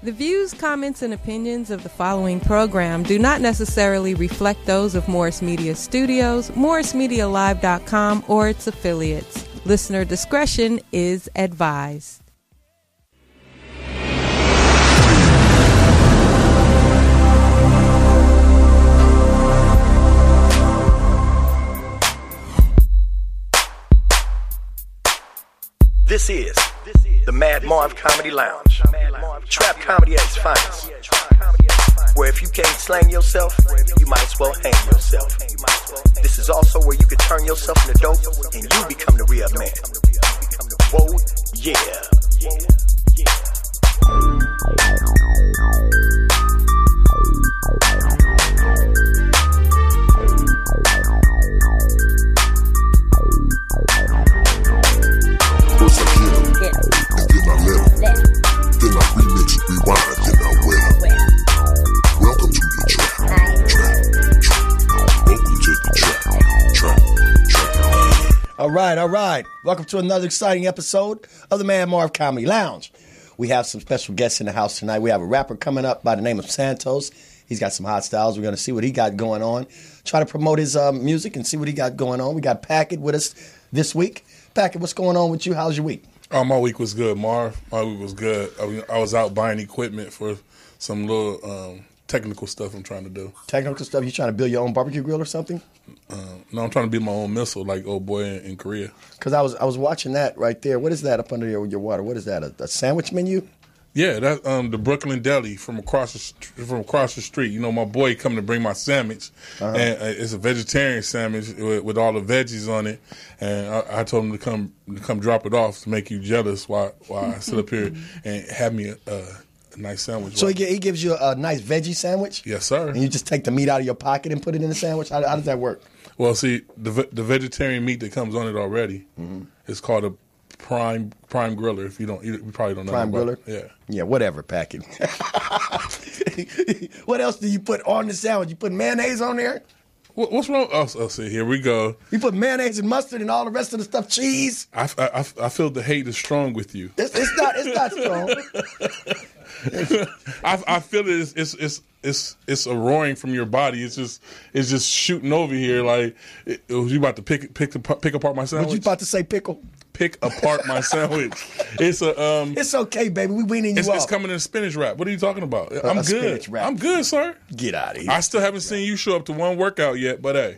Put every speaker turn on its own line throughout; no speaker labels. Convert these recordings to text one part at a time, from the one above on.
The views, comments, and opinions of the following program do not necessarily reflect those of Morris Media Studios, MorrisMediaLive.com, or its affiliates. Listener discretion is advised.
This is the Mad Marv Comedy Lounge, trap comedy at its finest, where if you can't slang yourself, you might as well hang yourself. This is also where you can turn yourself into dope and you become the real man. Whoa, yeah.
First I hit him, and then I let him. Then I remix it, rewind, then I wet him. Welcome to the trap. Welcome to the trap.
All right. Welcome to another exciting episode of the Mad Marv Comedy Lounge. We have some special guests in the house tonight. We have a rapper coming up by the name of Santos. He's got some hot styles. We're going to see what he got going on. Try to promote his music and see what he got going on. We got Packet with us this week. Packet, what's going on with you? How's your week?
My week was good, Marv. My week was good. I was out buying equipment for some little technical stuff I'm trying to do.
Technical stuff? You trying to build your own barbecue grill or something?
No, I'm trying to build my own missile like old boy in Korea.
Because I was watching that right there. What is that up under your water? What is that? A sandwich menu?
Yeah, that's the Brooklyn Deli from across the street. You know, my boy coming to bring my sandwich, and it's a vegetarian sandwich with all the veggies on it. And I told him to come drop it off to make you jealous while I sit up here and have me a nice sandwich.
So he gives you a nice veggie sandwich?
Yes, sir.
And you just take the meat out of your pocket and put it in the sandwich? How does that work?
Well, see, the vegetarian meat that comes on it already is called a prime griller. If you probably don't know.
Prime griller? Yeah, whatever, Packet. What else do you put on the sandwich? You put mayonnaise on there?
What's wrong? Oh, see, here we go.
You put mayonnaise and mustard and all the rest of the stuff, cheese?
I feel the hate is strong with you.
It's not strong.
I feel it's a roaring from your body. It's just shooting over here like was you about to pick apart my sandwich?
What you about to say, pickle?
Pick apart my sandwich. It's
okay, baby. We weaning you off.
It's coming in a spinach wrap. What are you talking about? I'm good.
Spinach wrap.
I'm good, sir.
Get out of here.
I still haven't seen you show up to one workout yet, but hey,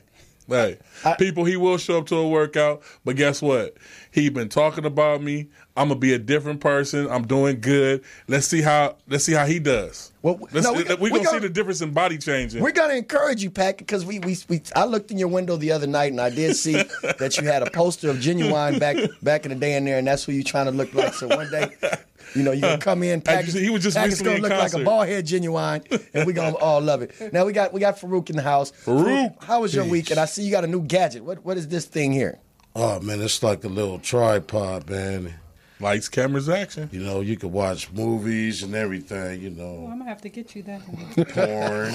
people, he will show up to a workout. But guess what? He been talking about me. I'm gonna be a different person. I'm doing good. Let's see how he does. Well, we're gonna see the difference in body changing.
We're gonna encourage you, Pat, because I looked in your window the other night and I did see that you had a poster of Genuine back in the day in there, and that's who you trying to look like. So one day, you're gonna come in.
He was just
Pack's gonna look like a bald head Genuine, and we're gonna all love it. Now we got Farouk in the house.
Farouk,
how was your week? And I see you got a new gadget. What is this thing here?
Oh man, it's like a little tripod, man.
Lights, cameras, action.
You know, you can watch movies and everything, you know.
Oh, I'm gonna have to get you that.
Porn.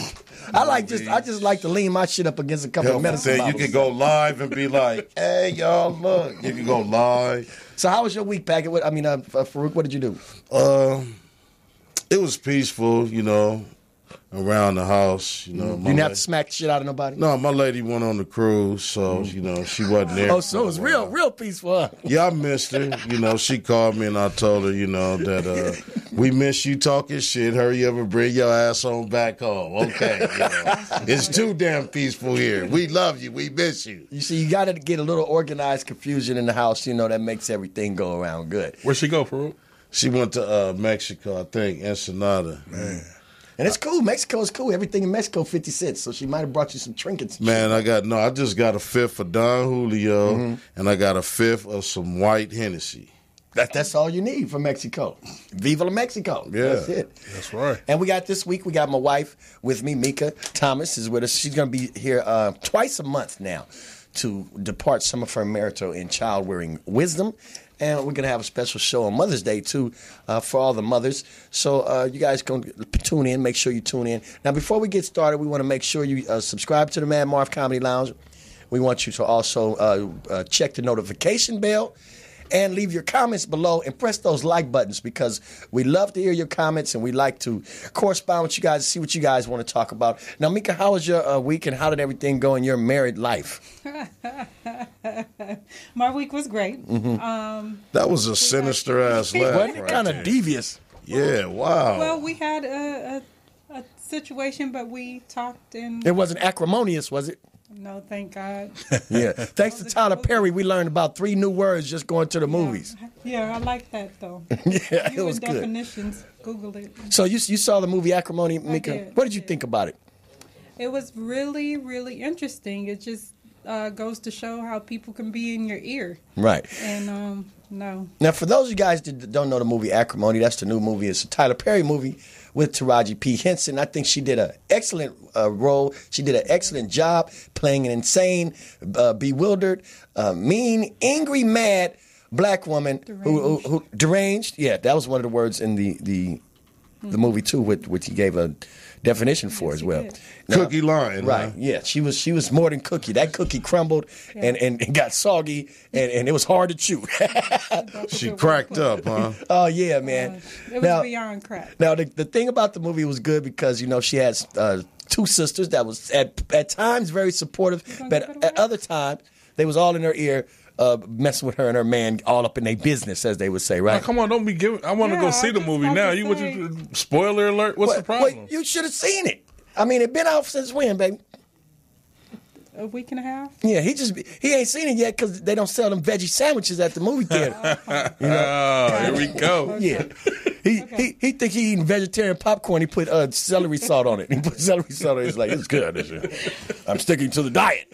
I just like to lean my shit up against a couple of medicine bottles.
You can go live and be like, hey, y'all, look. You can go live.
So how was your week, Packet? Farouk, what did you do?
It was peaceful, you know, around the house. You know,
you didn't have to smack the shit out of nobody?
No, my lady went on the cruise, so, you know, she wasn't there.
Oh, so it was real peaceful, huh?
Yeah, I missed her. You know, she called me and I told her, you know, that we miss you talking shit. Hurry up and bring your ass on back home. Okay. You know, it's too damn peaceful here. We love you. We miss you.
You see, you got to get a little organized confusion in the house, you know, that makes everything go around good.
Where'd she go, Farouk?
She went to Mexico, I think, Ensenada.
Man.
And it's cool. Mexico is cool. Everything in Mexico 50 cents. So she might have brought you some trinkets.
Man, I just got a fifth of Don Julio, and I got a fifth of some white Hennessy.
That's all you need from Mexico. Viva la Mexico.
Yeah.
That's it.
That's right.
And this week, we got my wife with me, Mika Thomas, is with us. She's going to be here twice a month now to depart some of her marital and child-rearing wisdom. And we're going to have a special show on Mother's Day, too, for all the mothers. So you guys can tune in. Make sure you tune in. Now, before we get started, we want to make sure you subscribe to the Mad Marv Comedy Lounge. We want you to also check the notification bell. and leave your comments below and press those like buttons because we love to hear your comments and we like to correspond with you guys, see what you guys want to talk about. Now, Mika, how was your week and how did everything go in your married life?
My week was great.
That was a sinister ass laugh.
Wasn't it
right
kind
there.
of devious?
Yeah, wow.
Well, we had a situation, but we talked and
It wasn't acrimonious, was it?
no, thank God.
Yeah. Thanks to Tyler Perry, we learned about 3 new words just going to the movies.
Yeah, I like that though.
Yeah, it
You
was
and
good.
definitions, Google it.
So you saw the movie Acrimony, Mika?
did,
What did you think about it?
It was really, really interesting. It just goes to show how people can be in your ear.
Right.
And no,
Now, for those of you guys that don't know the movie Acrimony, that's the new movie. It's a Tyler Perry movie with Taraji P. Henson. I think she did an excellent role. She did an excellent job playing an insane, bewildered, mean, angry, mad black woman who deranged. Yeah, that was one of the words in the movie too, which he gave a definition for as well.
did.
Cookie line,
Right.
huh?
Yeah. She was more than cookie. That cookie crumbled and got soggy and it was hard to chew.
She cracked up, huh?
Oh yeah, man.
it was
Now-
beyond crack.
Now, the thing about the movie was good because, she has 2 sisters that was at times very supportive, but at other times they was all in her ear messing with her and her man all up in their business, as they would say, right?
Now, come on, don't be giving. I want to
Yeah,
go see
I
the
just
movie
about
now.
to
You what
say-
you spoiler alert? What's the problem?
Well, you should have seen it. I mean, it been out since when, baby?
A week and a half.
Yeah, he ain't seen it yet because they don't sell them veggie sandwiches at the movie theater.
Oh, here we go.
Yeah. He think he eating vegetarian popcorn. He put celery salt on it. He put celery salt on it. He's like, it's good. I'm sticking to the diet.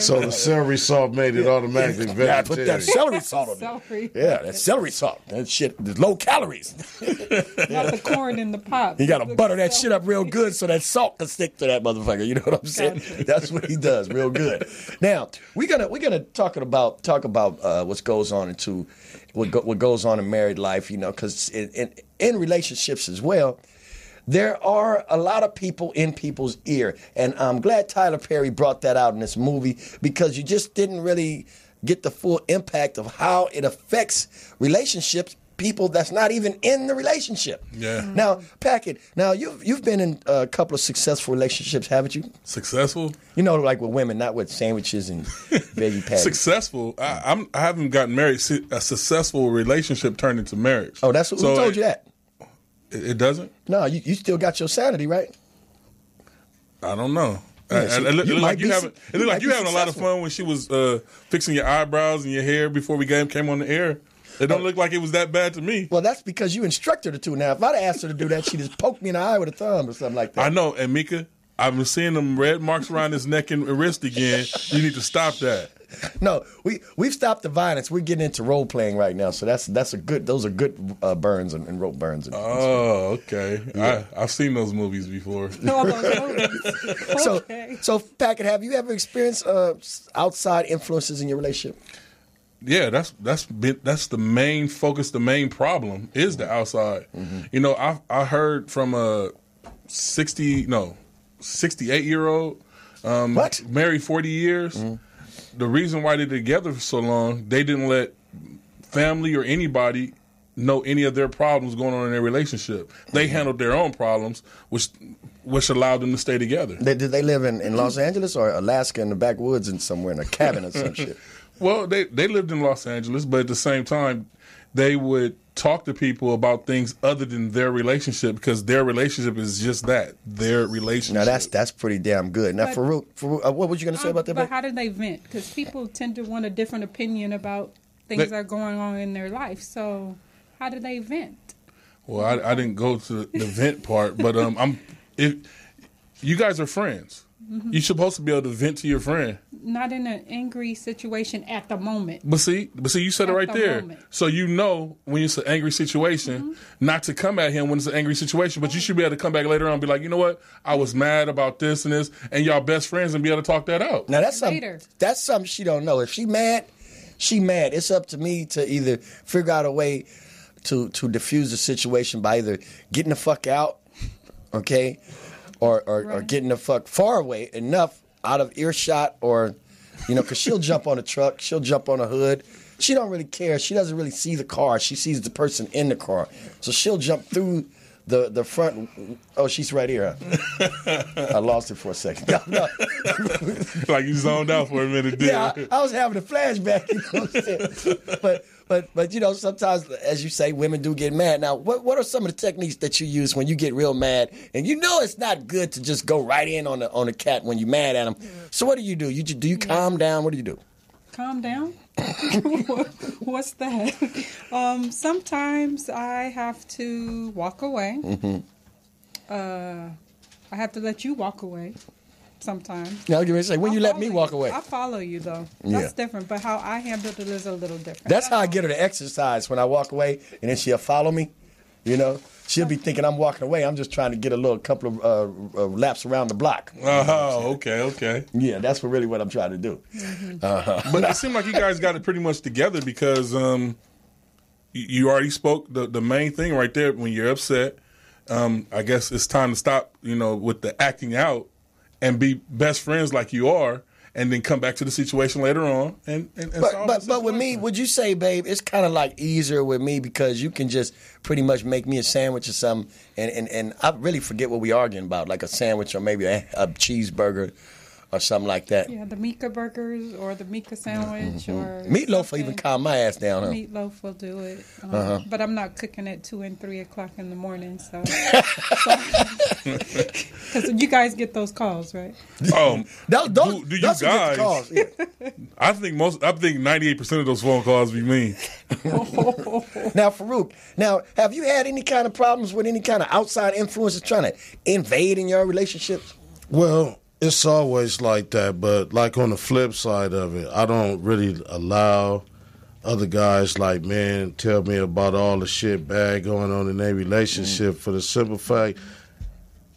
So the celery salt made it automatically
Yeah, I put that
vegetarian.
celery salt on it.
Celery.
Yeah, that celery salt. That shit is low calories.
Not the corn in the pot.
You got to butter that shit up real good so that salt can stick to that motherfucker. You know what I'm saying?
Gotcha.
That's what he does real good. Now we're gonna talk about what goes on what goes on in married life. Because in relationships as well, there are a lot of people in people's ear, and I'm glad Tyler Perry brought that out in this movie because you just didn't really get the full impact of how it affects relationships. People that's not even in the relationship.
Yeah.
Now, Packett. Now you've been in a couple of successful relationships, haven't you?
Successful?
Like with women, not with sandwiches and veggie patties.
Successful. I haven't gotten married. A successful relationship turned into marriage.
Oh, that's who told you that?
It doesn't?
No, you still got your sanity, right?
I don't know.
Yeah, so
It looked
you
like
might
you
be
having.
su-
It
you
looked
might
like you
be
having a lot of
successful.
fun when she was fixing your eyebrows and your hair before we came on the air. It don't look like it was that bad to me.
Well, that's because you instructed her to. Now, if I'd asked her to do that, she'd just poke me in the eye with a thumb or something like that.
I know, and Mika, I've been seeing them red marks around his neck and wrist again. You need to stop that.
No, we've stopped the violence. We're getting into role playing right now, so that's a good. Those are good burns and rope burns.
Oh, okay. I've seen those movies before.
All those movies.
So,
Okay.
so Packett, have you ever experienced outside influences in your relationship?
Yeah, that's the main focus. The main problem is the outside.
Mm-hmm.
I heard from a 68-year-old
What?
married 40 years.
Mm-hmm.
The reason why they're together for so long, they didn't let family or anybody know any of their problems going on in their relationship. They handled their own problems, which allowed them to stay together.
Did they live in Los Angeles or Alaska in the backwoods and somewhere in a cabin or some shit?
Well, they lived in Los Angeles, but at the same time, they would talk to people about things other than their relationship because their relationship is just that, their relationship.
Now that's pretty damn good. Now,
But-
Farouk, what was you going to say about that?
But
babe?
how do they vent? Because people tend to want a different opinion about things that are going on in their life. So how do they vent?
Well, I didn't go to the vent part, but if you guys are friends, you're supposed to be able to vent to your friend.
Not in an angry situation at the moment.
But see, you said it
At
right
the
there.
moment.
So you know when it's an angry situation, not to come at him when it's an angry situation, but you should be able to come back later on and be like, you know what, I was mad about this and this, and y'all best friends and be able to talk that out.
Now that's something.
Later.
That's something she don't know. If she mad, she mad. It's up to me to either figure out a way to diffuse the situation by either getting the fuck out, okay, or
Right.
getting the fuck far away enough out of earshot, or because she'll jump on a truck, she'll jump on a hood, she don't really care. She doesn't really see the car. She sees the person in the car. So she'll jump through the front. Oh, she's right here. Huh? I lost it for a second. No.
Like you zoned out for a minute.
Yeah, I was having a flashback. You know what I'm saying? But you know, sometimes, as you say, women do get mad. Now, what are some of the techniques that you use when you get real mad? And you know it's not good to just go right in on the cat when you're mad at them. So what do? Do you calm down? What do you do?
Calm down? What's that? Sometimes I have to walk away.
Mm-hmm.
I have to let you walk away sometimes.
Now, I was going to say, when you let me walk away.
I follow you, though.
Yeah.
That's different, but how I handle it is a little different.
That's how I get her to exercise when I walk away, and then she'll follow me, you know. She'll be thinking I'm walking away. I'm just trying to get a couple of laps around the block.
Oh, okay.
Yeah, that's what I'm trying to do.
Mm-hmm.
But it seemed like you guys got it pretty much together because you already spoke the main thing right there. When you're upset, I guess it's time to stop, with the acting out and be best friends like you are, and then come back to the situation later on. But
with me, would you say, babe, it's kind of like easier with me because you can just pretty much make me a sandwich or something, and I really forget what we arguing about, like a sandwich or maybe a cheeseburger or something like that.
Yeah, the Mika burgers or the Mika sandwich or
Meatloaf will even calm my ass down, huh?
Meatloaf will do it. But I'm not cooking at 2 and 3 o'clock in the morning, so because you guys get those calls, right?
Do you guys?
Calls, yeah.
I think 98% of those phone calls be me.
Now, Farouk, have you had any kind of problems with any kind of outside influences trying to invade in your relationships?
Well, it's always like that, but like on the flip side of it, I don't really allow other guys like men tell me about all the shit bad going on in their relationship for the simple fact,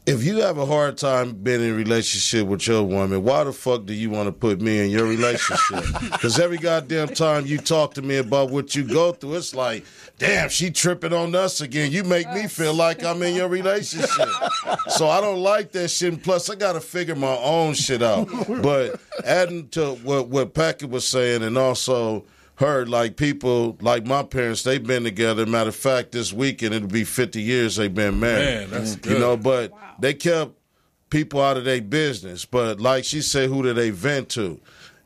if you have a hard time being in a relationship with your woman, why the fuck do you want to put me in your relationship? Because every goddamn time you talk to me about what you go through, it's like, damn, she tripping on us again. You make me feel like I'm in your relationship. So I don't like that shit. And plus, I got to figure my own shit out. But adding to what Packett was saying, and also heard, like, people, like my parents, they've been together. Matter of fact, this weekend, it'll be 50 years they've been married.
Man, that's good.
But they kept people out of their business. But like she said, who do they vent to?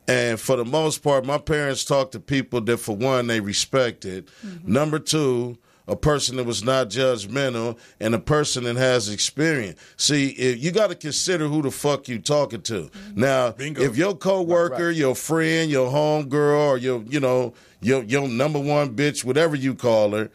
And for the most part, my parents talked to people that, for one, they respected. Mm-hmm. Number two, a person that was not judgmental, and a person that has experience. See, you got to consider who the fuck you talking to. Mm-hmm. Now,
Bingo.
If your coworker, your friend, your homegirl, or your number one bitch, whatever you call her,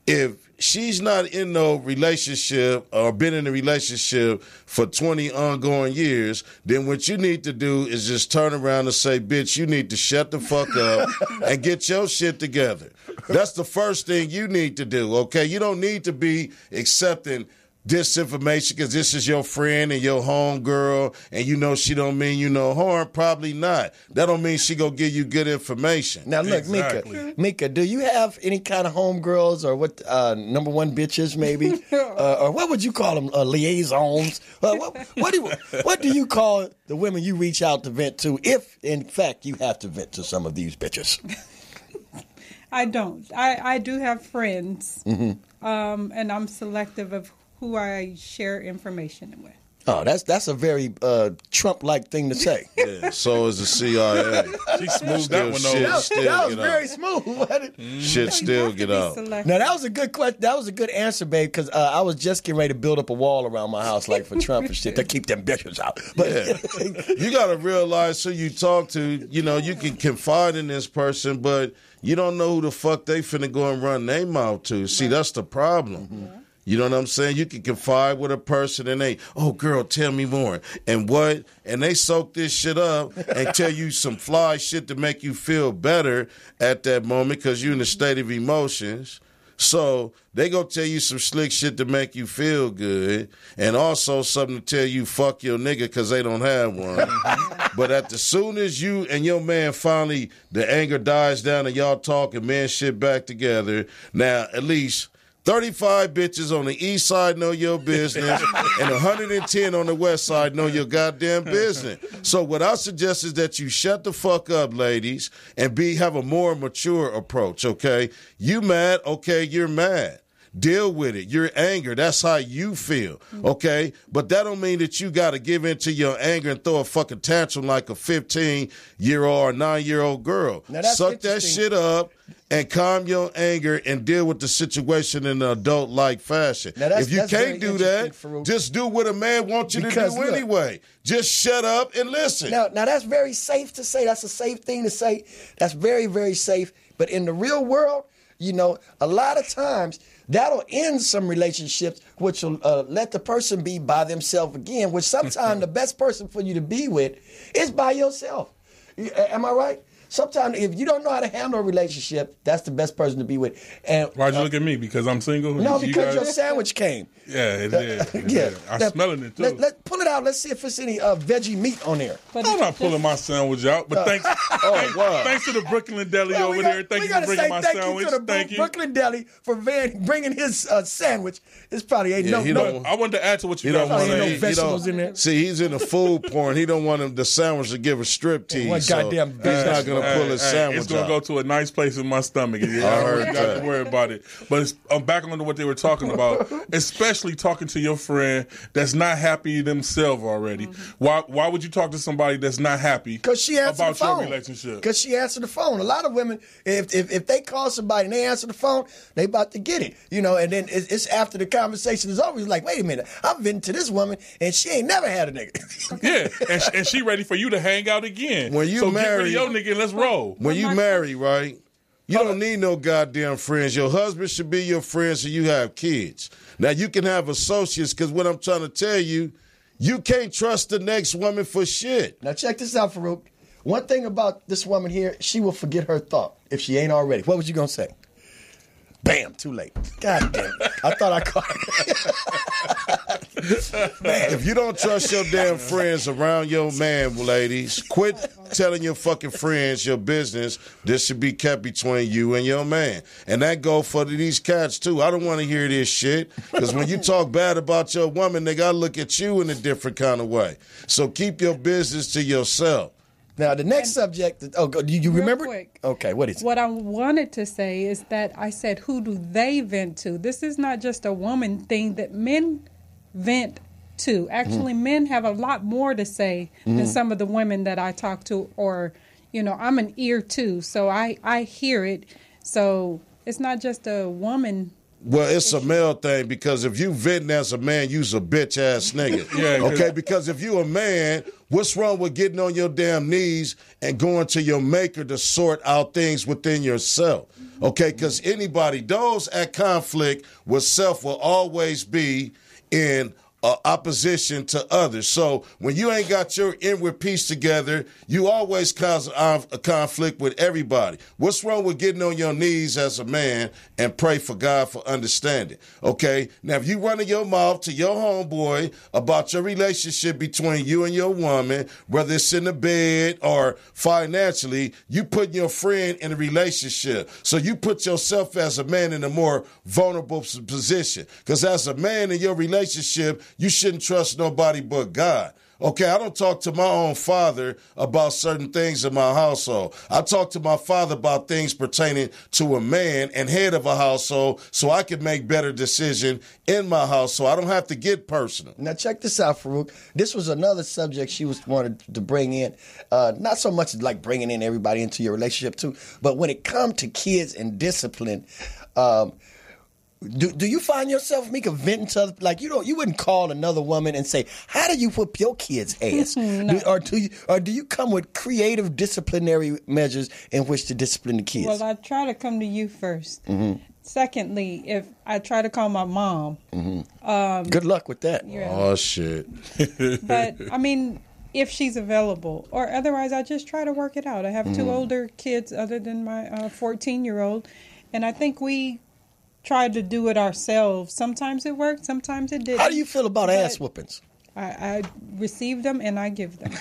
if she's not in no relationship or been in a relationship for 20 ongoing years, then what you need to do is just turn around and say, bitch, you need to shut the fuck up and get your shit together. That's the first thing you need to do, okay? You don't need to be accepting disinformation because this is your friend and your homegirl and she don't mean you no harm. Probably not. That don't mean she gonna give you good information.
Now look,
Exactly.
Mika, do you have any kind of homegirls or what number one bitches maybe, or what would you call them? Liaisons? What do you call the women you reach out to vent to if in fact you have to vent to some of these bitches?
I don't. I do have friends, and I'm selective of who I share information with.
Oh, that's a very Trump-like thing to say.
Yeah, so is the CIA.
She smoothed that one
Shit
over.
still
That was
get
very
out.
smooth, wasn't it?
Shit still get out.
Now, that was a good question. That was a good answer, babe, because I was just getting ready to build up a wall around my house like for Trump and shit to keep them bitches out. But
You got to realize who you talk to. You can confide in this person, but you don't know who the fuck they finna go and run their mouth to. See, that's the problem.
Mm-hmm.
You know what I'm saying? You can confide with a person and they, oh, girl, tell me more. And what? And they soak this shit up and tell you some fly shit to make you feel better at that moment because you're in a state of emotions. So they gonna tell you some slick shit to make you feel good and also something to tell you fuck your nigga because they don't have one. But as soon as you and your man finally, the anger dies down and y'all talk and man shit back together, now at least 35 bitches on the east side know your business, and 110 on the west side know your goddamn business. So what I suggest is that you shut the fuck up, ladies, and have a more mature approach, okay? You mad? Okay, you're mad. Deal with it. You're angry. That's how you feel, okay? But that don't mean that you got to give in to your anger and throw a fucking tantrum like a 15-year-old or 9-year-old girl. Suck that shit up and calm your anger and deal with the situation in an adult-like fashion. If you can't do that, just do what a man wants you to do anyway. Just shut up and listen.
Now that's very safe to say. That's a safe thing to say. That's very, very safe. But in the real world, you know, a lot of times that'll end some relationships, which will let the person be by themselves again, which sometimes the best person for you to be with is by yourself. Am I right? Sometimes if you don't know how to handle a relationship, that's the best person to be with. And
why'd you look at me? Because I'm single?
No, because your sandwich came.
Yeah, it did. Yeah. I'm smelling it, too.
Let's pull it out. Let's see if there's any veggie meat on there.
I'm not pulling my sandwich out, but thanks to the Brooklyn Deli over there. Thank you for bringing my sandwich. Thank you.
Brooklyn Deli for bringing his sandwich. It's probably ain't no.
I wanted to add to what you
guys
were saying.
No vegetables in there.
See, he's in a food porn. He don't want the sandwich to give a strip tease.
One goddamn
he's not going to pull his sandwich
It's going to go to a nice place in my stomach. I heard that. Don't worry about it. But I'm back on to what they were talking about, especially talking to your friend that's not happy themselves already. Why would you talk to somebody that's not happy about your relationship?
Because she answered the phone. A lot of women, if they call somebody and they answer the phone, they about to get it. You know, and then it's after the conversation is over, it's like, wait a minute, I'm venting to this woman and she ain't never had a nigga.
Yeah, and she ready for you to hang out again.
When you
so
marry,
get rid of your nigga and let's roll.
When you marry, right? You don't need no goddamn friends. Your husband should be your friend so you have kids. Now, you can have associates because what I'm trying to tell you, you can't trust the next woman for shit.
Now, check this out, Farouk. One thing about this woman here, she will forget her thought if she ain't already. What was you going to say? Bam, too late. God damn it. I thought I caught it.
Man, if you don't trust your damn friends around your man, ladies, quit telling your fucking friends your business. This should be kept between you and your man. And that go for these cats, too. I don't want to hear this shit. Because when you talk bad about your woman, they got to look at you in a different kind of way. So keep your business to yourself.
Now, the next subject, do you remember?
Quick,
okay, what is it?
What I wanted to say is that I said, who do they vent to? This is not just a woman thing that men vent to. Actually, men have a lot more to say than some of the women that I talk to, or, you know, I'm an ear too, so I hear it. So it's not just a woman.
Well, it's a male thing because if you venting as a man, you's a bitch ass nigga. Okay, because if you a man, what's wrong with getting on your damn knees and going to your maker to sort out things within yourself? Okay, because those at conflict with self will always be in opposition to others. So when you ain't got your inward peace together, you always cause a conflict with everybody. What's wrong with getting on your knees as a man and pray for God for understanding? Okay? Now, if you running your mouth to your homeboy about your relationship between you and your woman, whether it's in the bed or financially, you put your friend in a relationship. So you put yourself as a man in a more vulnerable position. Because as a man in your relationship, you shouldn't trust nobody but God. Okay, I don't talk to my own father about certain things in my household. I talk to my father about things pertaining to a man and head of a household so I can make better decisions in my household. I don't have to get personal.
Now, check this out, Farouk. This was another subject she wanted to bring in. Not so much like bringing in everybody into your relationship, too, but when it comes to kids and discipline, Do you find yourself, Mika, venting to other, like you wouldn't call another woman and say, "How do you whip your kid's ass?"
No.
Or do you come with creative disciplinary measures in which to discipline the kids?
Well, I try to come to you first. Secondly, if I try to call my mom,
good luck with that.
Oh shit!
But I mean, if she's available, or otherwise, I just try to work it out. I have two older kids other than my 14-year-old, and I think we tried to do it ourselves. Sometimes it worked, sometimes it didn't.
How do you feel about ass whoopings?
I receive them and I give them.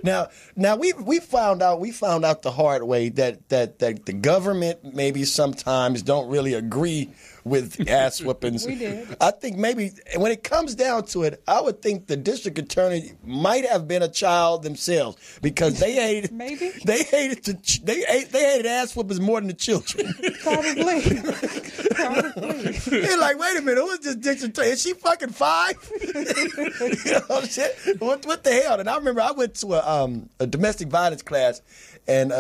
Now we found out the hard way that the government maybe sometimes don't really agree with ass whoopings.
We did.
I think maybe when it comes down to it, I would think the district attorney might have been a child themselves because they hated
Maybe.
they hated ass whoopings more than the children.
Probably.
They're like, wait a minute, who is this district attorney? Is she fucking 5? You know what I'm saying? What the hell? And I remember I went to a domestic violence class. And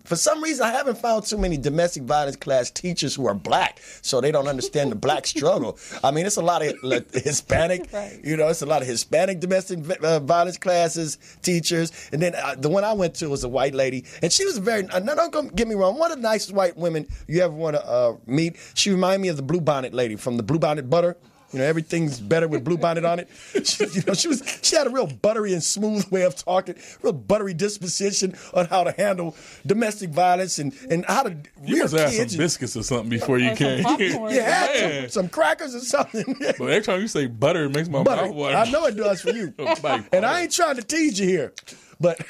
for some reason, I haven't found too many domestic violence class teachers who are black, so they don't understand the black struggle. I mean, it's a lot of Hispanic,
Right.
it's a lot of Hispanic domestic violence classes, teachers. And then the one I went to was a white lady, and she was very, now don't get me wrong, one of the nicest white women you ever want to meet. She reminded me of the Blue Bonnet lady from the Blue Bonnet Butter. Everything's better with Blue Bonnet on it. She had a real buttery and smooth way of talking, real buttery disposition on how to handle domestic violence and how to
You
rear
must have
kids.
some biscuits or something before you
Or some
came.
popcorn.
You had
Man.
some crackers or something.
But every time you say butter, it makes my
Butter.
mouth water.
I know it does for you.
Like
And I ain't trying to tease you here. But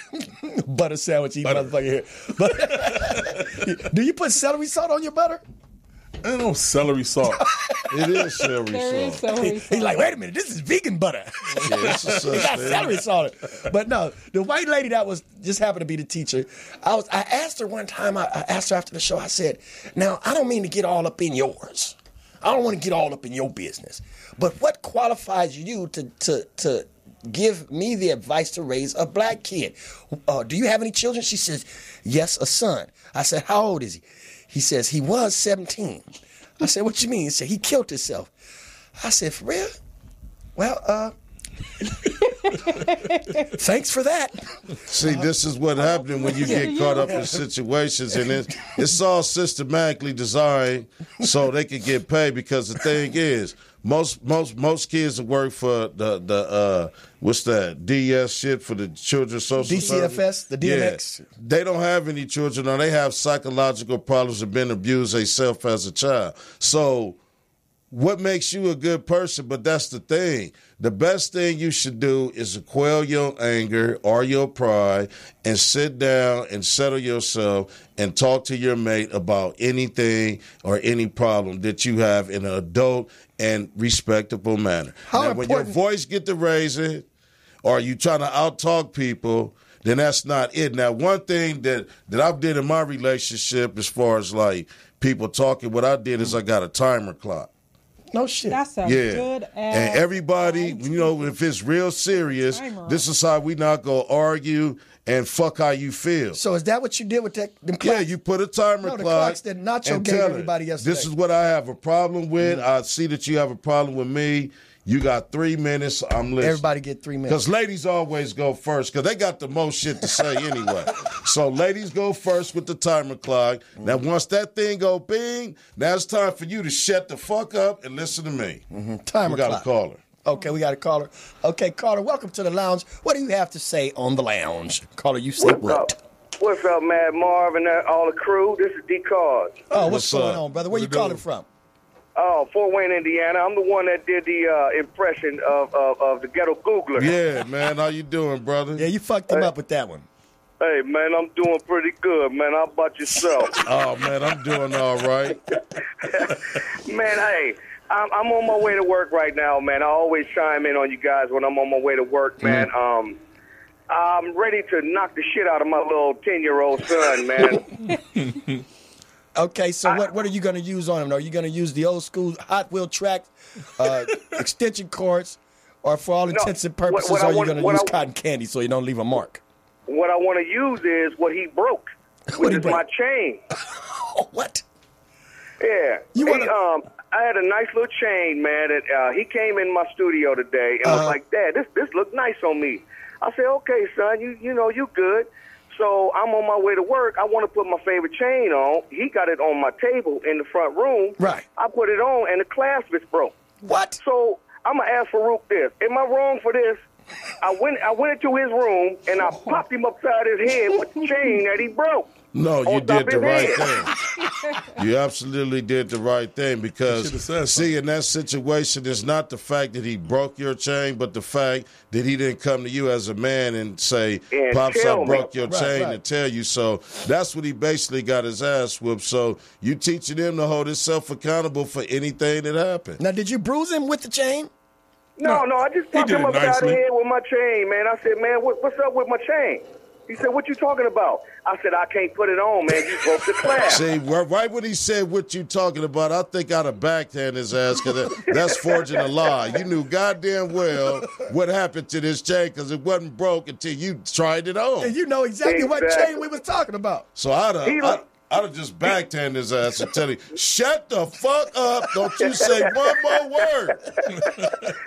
butter sandwich, eat motherfucker here. But do you put celery salt on your butter?
I don't know celery salt.
It is celery
There is
salt.
celery
He's
salt.
like, wait a minute, this is vegan butter.
Yeah, it's a such
It got
thing.
celery salt. But no, the white lady that was just happened to be the teacher. I asked her one time. I asked her after the show. I said, "Now I don't mean to get all up in yours. I don't want to get all up in your business. But what qualifies you to give me the advice to raise a black kid? Do you have any children?" She says, "Yes, a son." I said, "How old is he?" He says, "He was 17." I said, "What you mean?" He said, "He killed himself." I said, "For real? Well, thanks for that."
See, this is what happens when you get caught up in situations, and it's all systematically designed so they can get paid. Because the thing is, most kids that work for the what's that DS shit for the children's social
DCFS,
service?
the DMX.
Yeah, they don't have any children, or they have psychological problems and been abused themselves as a child. So what makes you a good person? But that's the thing. The best thing you should do is to quell your anger or your pride and sit down and settle yourself and talk to your mate about anything or any problem that you have in an adult and respectable manner. Now, when your voice get to raising or you trying to out-talk people, then that's not it. Now, one thing that I did in my relationship as far as like people talking, what I did is I got a timer clock.
No shit.
That's a
Yeah.
good ass.
And everybody, if it's real serious,
Timer.
this is how we not go argue and fuck how you feel.
So is that what you did with them clocks?
Yeah, you put a timer
No, the
clock.
clocks that Nacho
and
gave
tell it,
everybody yesterday.
This is what I have a problem with. I see that you have a problem with me. You got 3 minutes. I'm listening.
Everybody get 3 minutes.
Because ladies always go first because they got the most shit to say anyway. So ladies go first with the timer clock. Now, once that thing go bing, now it's time for you to shut the fuck up and listen to me.
Timer
We got
clock.
a caller.
Okay, we got a caller. Okay, caller, welcome to the lounge. What do you have to say on the lounge? Caller, you say what?
What's up, Mad Marv and all the crew? This is D Card.
Oh, what's
What's
going
up?
on, brother? Where you
What you
calling
doing?
from?
Oh, Fort Wayne, Indiana. I'm the one that did the impression of the ghetto Googler.
Yeah, man. How you doing, brother?
Yeah, you fucked him up with that one.
Hey, man, I'm doing pretty good, man. How about yourself?
Oh, man, I'm doing all right.
Man, hey, I'm on my way to work right now, man. I always chime in on you guys when I'm on my way to work, man. I'm ready to knock the shit out of my little 10-year-old son, man.
Okay, so what are you going to use on him? Are you going to use the old school Hot Wheel track, extension cords, or for all intents and purposes,
what I
are you
want-
going to
what
use
I-
cotton candy so you don't leave a mark?
What I want to use is what he broke,
What
which
he
is
broke?
my chain.
Oh, what?
Yeah.
You wanna-
I had a nice little chain, man. That he came in my studio today and was like, "Dad, this looked nice on me." I said, "Okay, son, you know you good." So I'm on my way to work. I want to put my favorite chain on. He got it on my table in the front room.
Right.
I put it on, and the clasp is broke.
What?
So I'm gonna ask Farouk this. Am I wrong for this? I went into his room and I popped him upside his head with the chain that he broke.
No, you
On top
did the
of his
right
head.
thing. You absolutely did the right thing because,
Should've said
see, in that situation, it's not the fact that he broke your chain, but the fact that he didn't come to you as a man and say,
And
Pops,
tell
I
me.
broke your
Right,
chain
right.
and tell you. So that's what he basically got his ass whooped. So you teaching him to hold himself accountable for anything that happened.
Now, did you bruise him with the chain?
No, I just
He
popped
did
him
it
upside
nicely.
the head with my chain, man. I said, man, what's up with my chain? He said, what you talking about? I said, I can't put it on, man. You broke the class.
See, right when he said what you talking about, I think I'd have backhand his ass because that's forging a lie. You knew goddamn well what happened to this chain because it wasn't broke until you tried it on.
And you know exactly what
Exactly.
chain we was talking about.
So I'd have just backhand his ass and tell him, shut the fuck up. Don't you say one more word.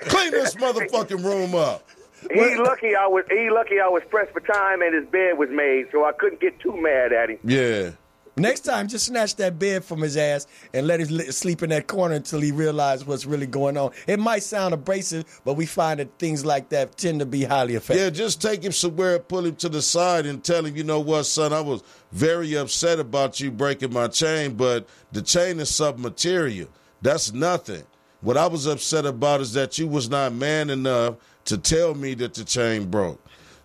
Clean this motherfucking room up.
He lucky I was pressed for time and his bed was made, so I couldn't get too mad at him.
Yeah.
Next time, just snatch that bed from his ass and let him sleep in that corner until he realizes what's really going on. It might sound abrasive, but we find that things like that tend to be highly effective.
Yeah, just take him somewhere, pull him to the side, and tell him, you know what, son, I was very upset about you breaking my chain, but the chain is something material. That's nothing. What I was upset about is that you was not man enough to tell me that the chain broke.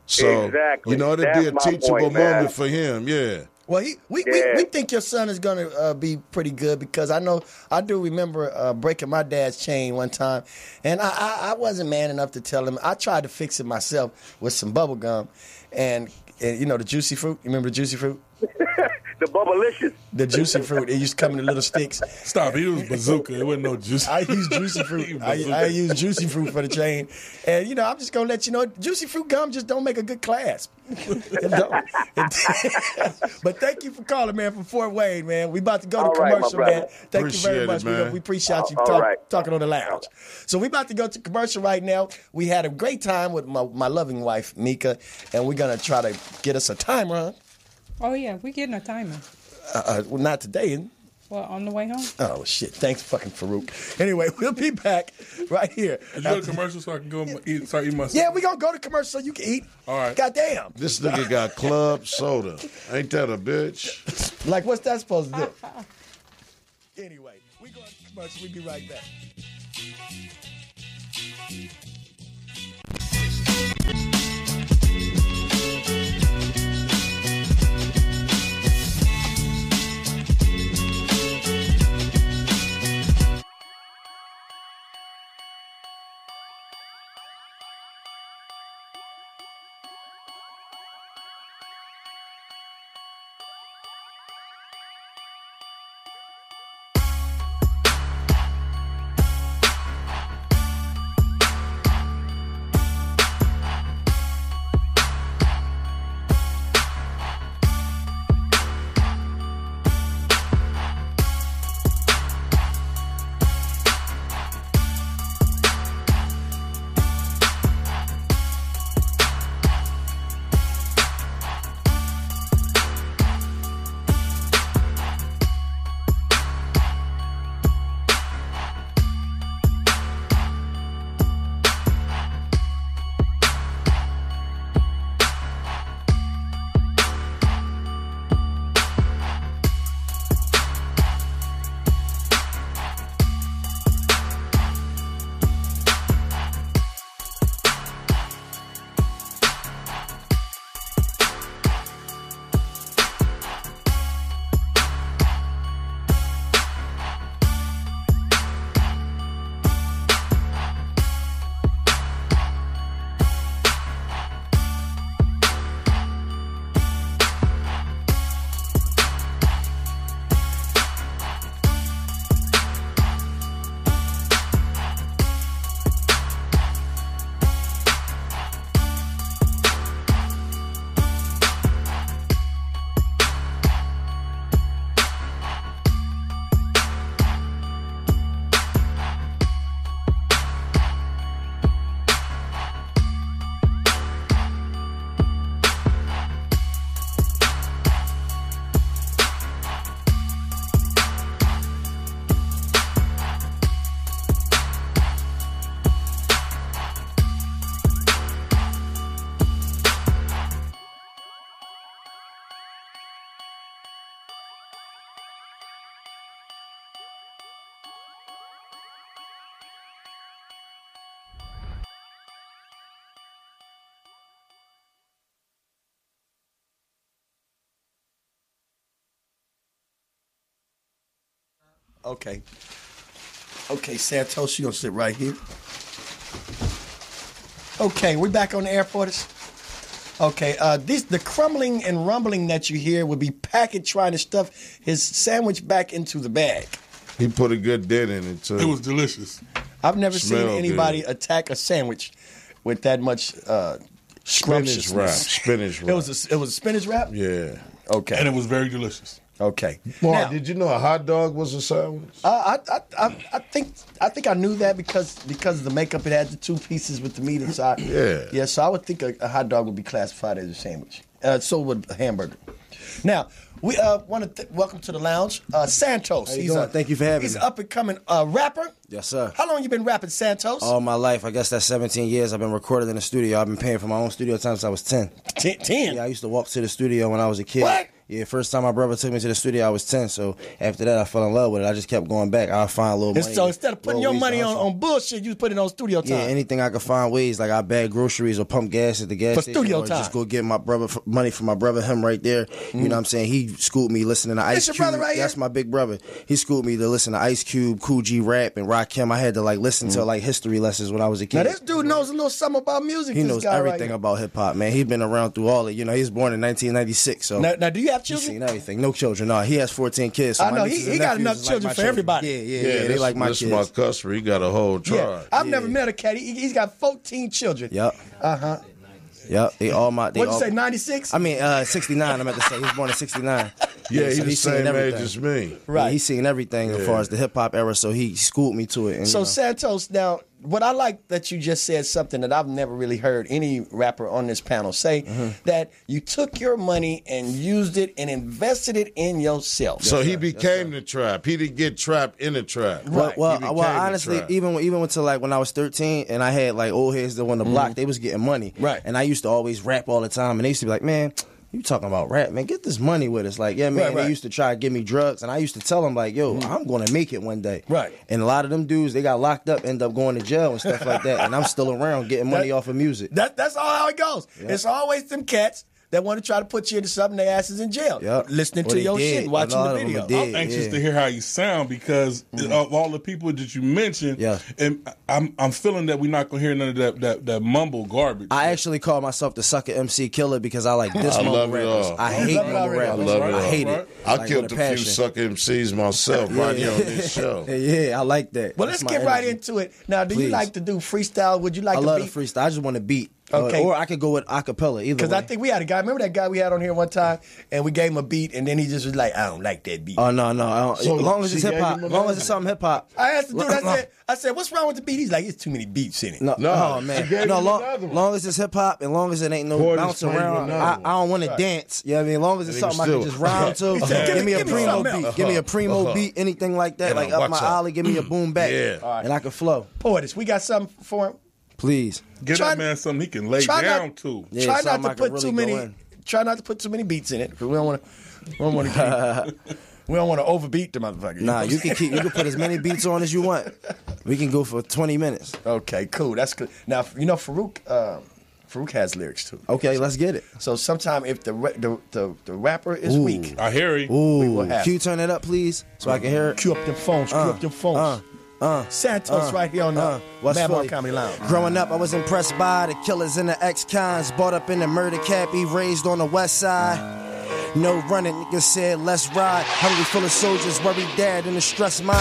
So,
Exactly.
you know, it'd
That's
be a
my
teachable
point, man.
moment for him, yeah.
Well, we think your son is going to be pretty good because I do remember breaking my dad's chain one time, and I wasn't man enough to tell him. I tried to fix it myself with some bubble gum, and you know the juicy fruit. You remember the juicy fruit?
The Bubblicious.
The juicy fruit. It used to come in little sticks.
Stop. He was bazooka. It wasn't no juice.
I use juicy fruit. I use juicy fruit for the chain, and you know I'm just gonna let you know juicy fruit gum just don't make a good clasp. It don't. But thank you for calling, man, from Fort Wayne, man. We about to go to
All right, my
commercial,
brother.
man. Thank you very
Appreciate
much.
it, man.
We appreciate you
All right.
talking on the lounge. So we about to go to commercial right now. We had a great time with my loving wife Mika, and we're gonna try to get us a timer. Huh?
Oh, yeah, we're getting a timer.
Well, not today.
Well, on the way home.
Oh shit! Thanks, fucking Farouk. Anyway, we'll be back right here.
Did you go to commercial so I can go start eating my
Yeah, we gonna go to commercial so you can eat.
All right.
Goddamn.
This nigga got club soda. Ain't that a bitch?
Like, what's that supposed to do? Anyway, we going to commercial. We'll be right back. Okay. Okay, Santos, you gonna sit right here. Okay, we back on the air for this. Okay, the crumbling and rumbling that you hear would be Packard trying to stuff his sandwich back into the bag.
He put a good dent in it too.
It was delicious.
I've never seen
Smelled
anybody
good.
attack a sandwich with that much
Spinach wrap. Spinach wrap.
It was a spinach wrap.
Yeah.
Okay.
And it was very delicious.
Okay.
Mark,
Now,
did you know a hot dog was a sandwich?
I think I knew that because of the makeup. It had the two pieces with the meat inside.
Yeah.
Yeah. So I would think a hot dog would be classified as a sandwich. So would a hamburger. Now we want to welcome to the lounge Santos.
How you doing? Thank you for having
He's
me.
an up and coming rapper.
Yes, sir.
How long you been rapping, Santos?
All my life. I guess that's 17 years. I've been recording in the studio. I've been paying for my own studio time since I was 10.
10.
Yeah, I used to walk to the studio when I was a kid.
What?
Yeah, first time my brother took me to the studio, I was 10. So after that, I fell in love with it. I just kept going back. I'll find a little
And
money.
so instead of putting
little
your
ways to
money
hustle.
on bullshit, you put it on studio time.
Yeah, anything I could find ways. Like I bag groceries or pump gas at the gas
For
station.
studio
or
time.
just go get my brother money from my brother, him right there. You know what I'm saying? He schooled me listening to Ice
your
Cube.
brother right here?
That's my big brother. He schooled me to listen to Ice Cube, Cool G Rap, and Rakim. I had to like listen to like history lessons when I was a kid.
Now this dude knows a little something about music.
He
this
knows
guy
everything
right here.
about hip hop, man. He's been around through all it. You know, he was born in 1996, so
Now, do you have
he's
children?
seen everything. No children. No, he has 14 kids. So
I
my
know,
nieces
he
and
got
nephews
enough
is
children
my
for everybody.
Yeah, they
this,
like my
this
kids.
my customer. He got a whole
Yeah,
tribe.
I've never met a cat. He's got 14 children.
Yep.
Uh-huh.
Yep. They all my. They
What'd you
all,
say, 96?
I mean, 69. I meant to say he was born in 69.
Yeah,
so
he's the
seen
same age
everything.
as me.
Right.
Yeah, he's seen everything as far as the hip hop era, so he schooled me to it. And,
So,
you know.
Santos, now, what I like that you just said something that I've never really heard any rapper on this panel say, that you took your money and used it and invested it in yourself.
So he became the trap. He didn't get trapped in the trap.
Well,
He
well,
became
well,
the
honestly,
trap.
even until like when I was 13 and I had like old heads that won the block, they was getting money.
Right.
And I used to always rap all the time, and they used to be like, man, you talking about rap, man, get this money with us. Like, yeah, man,
Right.
they used to try to give me drugs, and I used to tell them like, yo, I'm going to make it one day.
Right.
And a lot of them dudes, they got locked up, end up going to jail and stuff like that, and I'm still around getting money off of music.
That's all how it goes. It's always them cats that want to try to put you into something, their asses in jail.
Yep.
Listening
Or
to
they
your
did.
shit, watching
A lot
the
of them
video.
are dead.
I'm anxious
Yeah.
to hear how you sound because of all the people that you mentioned.
Yeah.
And I'm feeling that we're not gonna hear none of that mumble garbage.
I actually call myself the sucker MC killer because I like this
I
mumble
love it
rappers.
all.
I hate
love it
mumble
already.
rappers.
I love it
I
all.
hate it.
I
Like,
killed
with
a
a
few
passion.
sucker MCs myself right here on this show.
Yeah, I like that.
Well,
That's
let's
my
get right
energy.
into it. Now, do you
Please.
like to do freestyle? Would you like
I
to
love
beat?
the freestyle. I just want to beat.
Okay.
Or I could go with acapella, either
Because
way.
I think we had a guy. Remember that guy we had on here one time, and we gave him a beat, and then he just was like, "I don't like that beat."
Oh, no. I don't.
So
as long as it's
she
hip hop.
gave him
As
a
long as it's something hip hop.
I asked the dude. I said, "What's wrong with the beat?" He's like, "It's too many beats in it."
No,
No,
oh,
she
man.
gave
No,
him another one.
long as it's hip hop and long as it ain't no
Boy,
bouncing
just played
around,
another
I
one.
don't want to dance. You know what I mean? As long as it's
And he
something I
was
can just
still-
rhyme to.
He said,
give me a
give me
primo
something
beat.
else.
Give me a primo beat, anything like that.
Yeah,
Like up
watch
my
out.
alley, give me a boom back.
Yeah.
And I can flow.
Poetess, we got something for him.
Please.
Give
Try-
that man something he can lay
try
down
not-
to.
Yeah,
try not
something
to
I can
put
really
too
go
many.
in.
Try not to put too many beats in it because we don't want to. We don't want to overbeat the motherfucker.
Nah, you can put as many beats on as you want. We can go for 20 minutes.
Okay, cool. That's good. Now you know Farouk has lyrics too.
Okay, let's get it.
So sometime if the rapper is weak,
I hear you.
Ooh,
will have
can you turn it up, please, so I can hear it?
cue up them phones. Cue up them phones. Santos right here on the
What's
Mad Marv
funny?
Comedy Lounge.
Growing up, I was impressed by the killers and the ex-cons. Brought up in the murder cappy, raised on the west side. No running, niggas said let's ride. Hungry full of soldiers, worried dad and a stressed mom.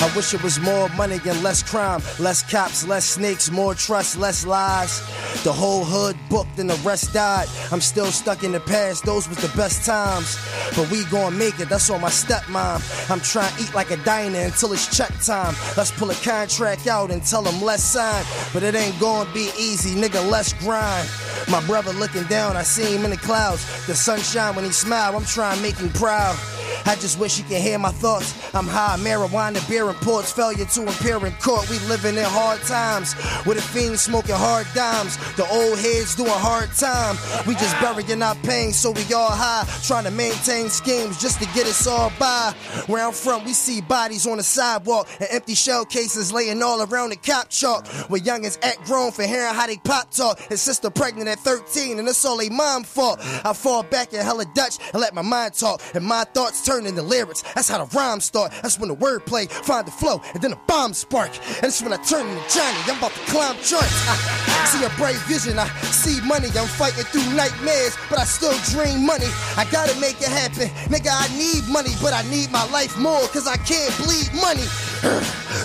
I wish it was more money and less crime. Less cops, less snakes, more trust, less lies. The whole hood booked and the rest died. I'm still stuck in the past, those was the best times. But we gon' make it, that's on my stepmom. I'm trying to eat like a diner until it's check time. Let's pull a contract out and tell them let's sign. But it ain't gonna be easy, nigga, let's grind. My brother looking down, I see him in the clouds. The sunshine when he smile, I'm trying to make him proud. I just wish you could hear my thoughts. I'm high, marijuana, beer imports, failure to appear in court. We living in hard times with a fiend smoking hard dimes. The old heads doing hard time. We just burying our pain, so we all high, trying to maintain schemes just to get us all by. Where I'm from, we see bodies on the sidewalk and empty shell cases laying all around the cop chalk. Where youngins act grown for hearing how they pop talk. His sister pregnant at 13, and it's all they mom fault. I fall back in hella Dutch and let my mind talk, and my thoughts turn turn into lyrics. That's how the rhymes start. That's when the wordplay find the flow, and then the bomb spark. And that's when I turn into Johnny. I'm about to climb charts. I see a bright vision. I see money. I'm fighting through nightmares, but I still dream money. I gotta make it happen. Nigga, I need money, but I need my life more, cause I can't bleed money.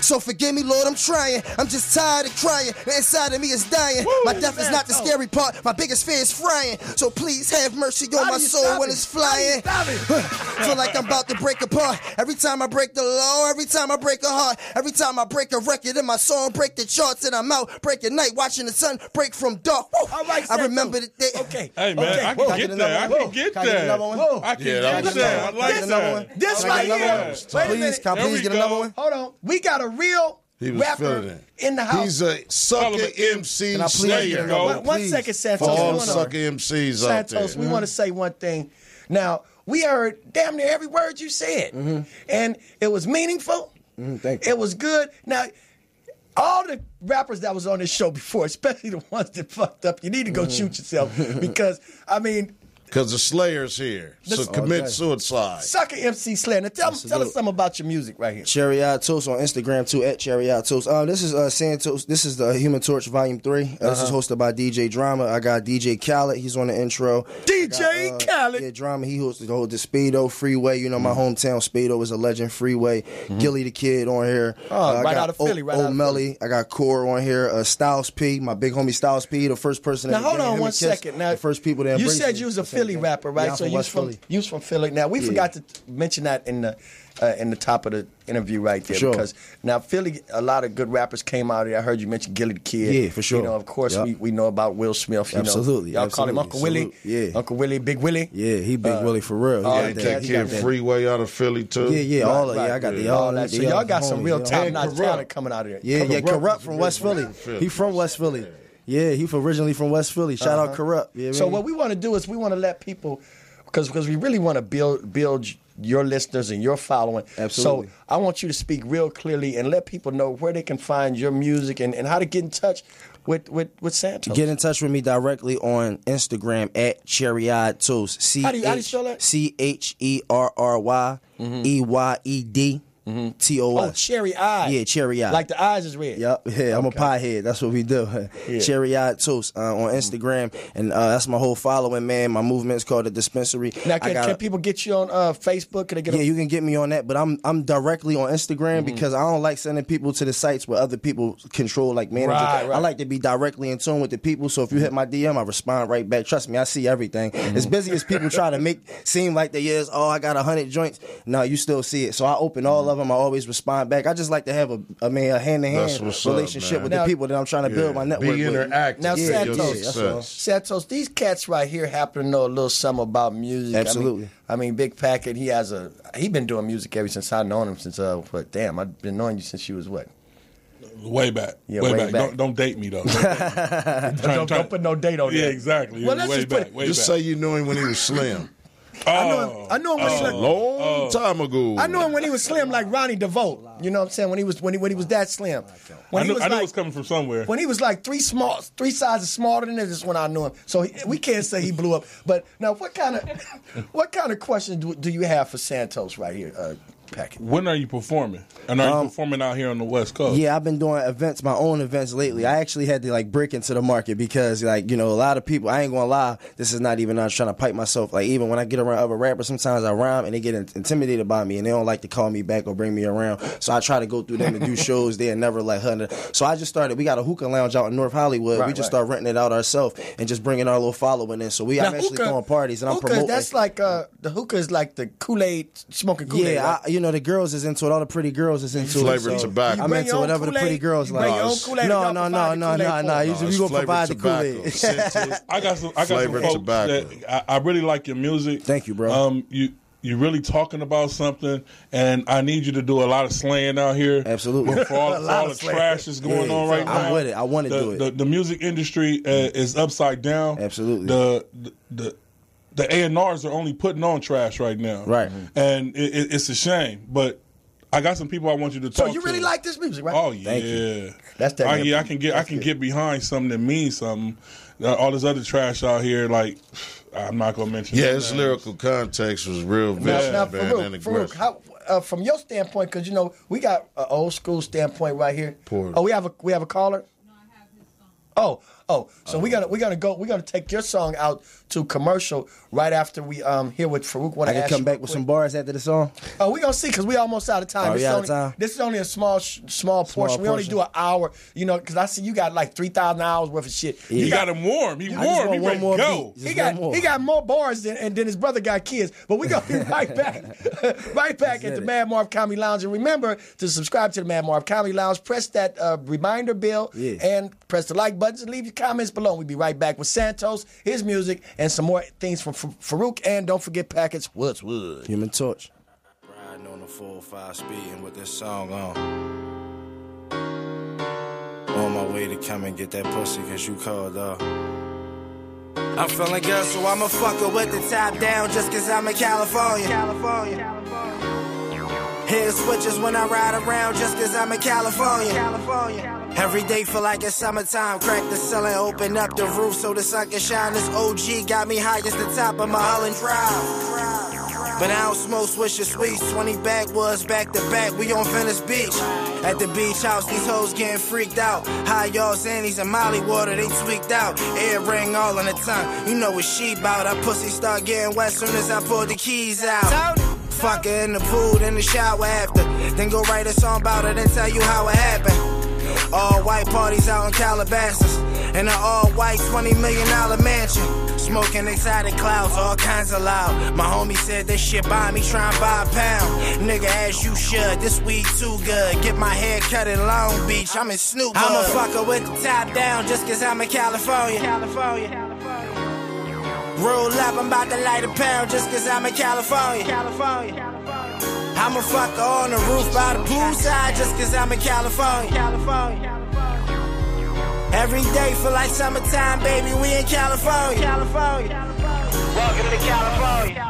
So forgive me, Lord, I'm trying. I'm just tired of crying. The inside of me is dying. My death is not the scary part. My biggest fear is frying. So please have mercy on my soul when it's flying. Feel like I'm about to break apart. Every time I break the law, every time I break a heart, every time I break a record in my song, break the charts, and I'm out breaking night, watching the sun break from dark. Woo.
All right,
I remember the day.
Okay.
Hey, man,
okay.
I can get that. I can get that. I can get that. I like that.
This right here.
Please, can I please get another one?
Hold on. We got a real rapper in the house.
He's a sucker MC.
Can I please
slayer.
get
One second, Santos.
For all sucker MCs out there.
Santos, we want to say one thing. Now, we heard damn near every word you said. And it was meaningful.
Thank you.
It was good. Now, all the rappers that was on this show before, especially the ones that fucked up, you need to go shoot yourself. Because, I mean...
Because the Slayer's here. So commit suicide.
Sucker MC Slayer. Now tell us something about your music right here.
Cherry Eye Toast on Instagram too, at Cherry Eye Toast. This is Santos. This is the Human Torch Volume 3. This is hosted by DJ Drama. I got DJ Khaled. He's on the intro.
DJ Khaled.
Yeah, Drama. He hosts the Speedo Freeway. You know, my hometown Speedo is a legend. Freeway. Gilly the Kid on here.
Right out of Philly. Right out of Philly.
I got Core on here. Styles P. My big homie Styles P. The first person.
Now hold on one second. Now
the first people that
you said you was a Philly rapper, right?
Yeah,
so
you
from Philly. Now we forgot to mention that in the top of the interview right there,
sure.
Because now Philly, a lot of good rappers came out of there. I heard you mention Gilly the Kid.
Yeah, for sure.
You know, of course, we know about Will Smith. You
Absolutely.
know, y'all call him Uncle Willie.
Yeah,
Uncle Willie, Big Willie.
Yeah, he Big Willie for real.
He got that Freeway out of Philly too.
Yeah, all of I got all that.
So y'all got some real top-notch talent coming out of there.
Yeah, Corrupt from West Philly. He from West Philly. Yeah, he originally from West Philly. Shout out Corrupt. Yeah,
so what we want to do is we want to let people, because we really want to build your listeners and your following.
Absolutely.
So I want you to speak real clearly and let people know where they can find your music and how to get in touch with Santos.
Get in touch with me directly on Instagram at Cherry Eyed Toast.
How do you spell that?
CherryEyed. TOS.
Oh, Cherry Eye.
Yeah, Cherry Eye.
Like the eyes is red.
Yep. Yeah, I'm a pie head. That's what we do.
Yeah.
Cherry Eyed Toast on Instagram. And that's my whole following, man. My movement is called The Dispensary.
Now, can people get you on Facebook? Can they get
you can get me on that, but I'm directly on Instagram because I don't like sending people to the sites where other people control, like managers.
Right.
I like to be directly in tune with the people. So if you hit my DM, I respond right back. Trust me, I see everything. As busy as people try to make seem like they is, I got 100 joints. No, you still see it. So I open all of them. I always respond back. I just like to have a hand-to-hand relationship with the people that I'm trying to build my network
be interactive.
Now, Santos, these cats right here happen to know a little something about music.
Absolutely.
I mean Big Packet, he been doing music ever since I've known him since, I've been knowing you since you was what?
Way back.
Yeah,
way back. Don't date me, though.
Don't put no date on it.
Yeah, exactly.
Well, let's just put
Just say you knew him when he was slim.
I knew him when he was
long time ago.
I knew him when he was slim, like Ronnie DeVoe. You know what I'm saying? When he was that slim.
I knew it was coming from somewhere.
When he was like three sizes smaller than this is when I knew him. So we can't say he blew up. But now, what kind of questions do you have for Santos right here, Packet?
When are you performing? And are you performing out here on the West Coast?
Yeah, I've been doing events, my own events lately. I actually had to break into the market because a lot of people, I ain't gonna lie, this is not even, I'm trying to pipe myself. Like, even when I get around other rappers, sometimes I rhyme and they get intimidated by me and they don't like to call me back or bring me around. So I try to go through them and do shows. They're never like 100. So I just started, we got a hookah lounge out in North Hollywood. We just started renting it out ourselves and just bringing our little following in. So I'm actually throwing parties and I'm promoting.
That's like, the hookah is like the Kool-Aid, smoking Kool-Aid.
Yeah,
right?
The girls is into it. All the pretty girls is into
Flavored tobacco.
I'm into whatever the pretty girls like. No. You gonna provide the Kool-Aid.
I got some folks that I really like your music.
Thank you, bro.
You're really talking about something, and I need you to do a lot of slaying out here.
Absolutely.
For all the trash that's going on right now.
I'm with it. I want to do it.
The music industry is upside down.
Absolutely.
The A&Rs are only putting on trash right now.
Right.
And it's a shame, but I got some people I want you to talk to.
So you really like this music, right?
Oh, yeah.
Thank you.
That's that.
I can get behind something that means something. All this other trash out here, like, I'm not gonna mention.
Yeah,
no
his
names.
lyrical context was real vicious,
Now,
man, and
Farouk,
aggressive.
how, from your standpoint, because we got an old school standpoint right here.
Poor.
Oh, we have a caller. No, I have his song. So we're gonna take your song out to commercial right after we hear what Farouk want
I
to
can
ask
come
you
back
real
with
quick.
some bars after the song.
Oh, we gonna see because we almost out of time.
Oh,
This
we
is
out of
only,
time?
This is only a small portion. We only
portion.
do an hour. Because I see you got like 3,000 hours worth of shit.
Yeah.
He got him warm. He
just
warm.
want
He
one
ready
more
to go.
beat.
He
Just one
got
more.
he got more bars than his brother got kids. But we gonna be right back, at the Mad Marv Comedy Lounge. And remember to subscribe to the Mad Marv Comedy Lounge. Press that reminder bell and press the like buttons and leave your comments below. We'll be right back with Santos, his music, and some more things from Farouk. And don't forget Packets. What's Wood?
Human Torch.
Riding on the 4-5 speeding with this song on. On my way to come and get that pussy cause you called up. I'm feeling good, so I'm a fucker with the top down just cause I'm in California. Head switches when I ride around just cause I'm in California. Every day feel like it's summertime. Crack the ceiling, open up the roof so the sun can shine. This OG got me high as the top of my Holland Drive. But I don't smoke Swisher Sweets. 20 backwoods back to back. We on Venice Beach. At the beach house, these hoes getting freaked out. High y'all Zannies and Molly water, they tweaked out. Air ring all in the tongue. You know what she bout. That pussy start getting wet soon as I pull the keys out. Fuck her in the pool, then the shower after. Then go write a song about it and tell you how it happened. All white parties out in Calabasas. In an all white $20 million mansion. Smoking exotic clouds, all kinds of loud. My homie said this shit buy me, try and buy a pound. Nigga, as you should, this weed too good. Get my hair cut in Long Beach, I'm in Snoop. I'm a fucker with the top down just cause I'm in California. Roll up, I'm about to light a pound just cause I'm in California. I'm a fucker on the roof by the poolside just cause I'm in California. Every day feel like summertime, baby, we in California. Welcome to California.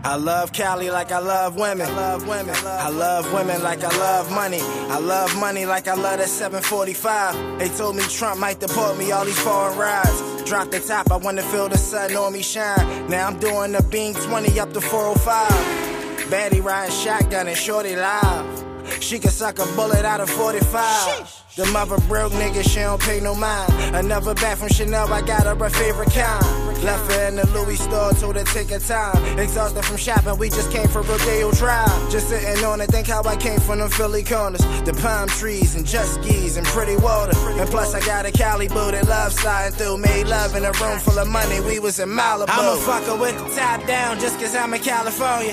I love Cali like I love women. I love women like I love money. I love money like I love that 745. They told me Trump might deport me all these foreign rides. Drop the top, I wanna feel the sun on me shine. Now I'm doing the beam 20 up to 405. Baddie riding shotgun and shorty live. She can suck a bullet out of 45. The mother broke nigga, she don't pay no mind. Another bag from Chanel, I got her a favorite kind. Left her in the Louis store, told her take her time. Exhausted from shopping, we just came for Rodeo Drive. Just sitting on it, think how I came from them Philly corners. The palm trees and jet skis and pretty water. And plus I got a Cali boo that love sliding through. Made love in a room full of money, we was in Malibu. I'm a fucker with the top down just cause I'm in California.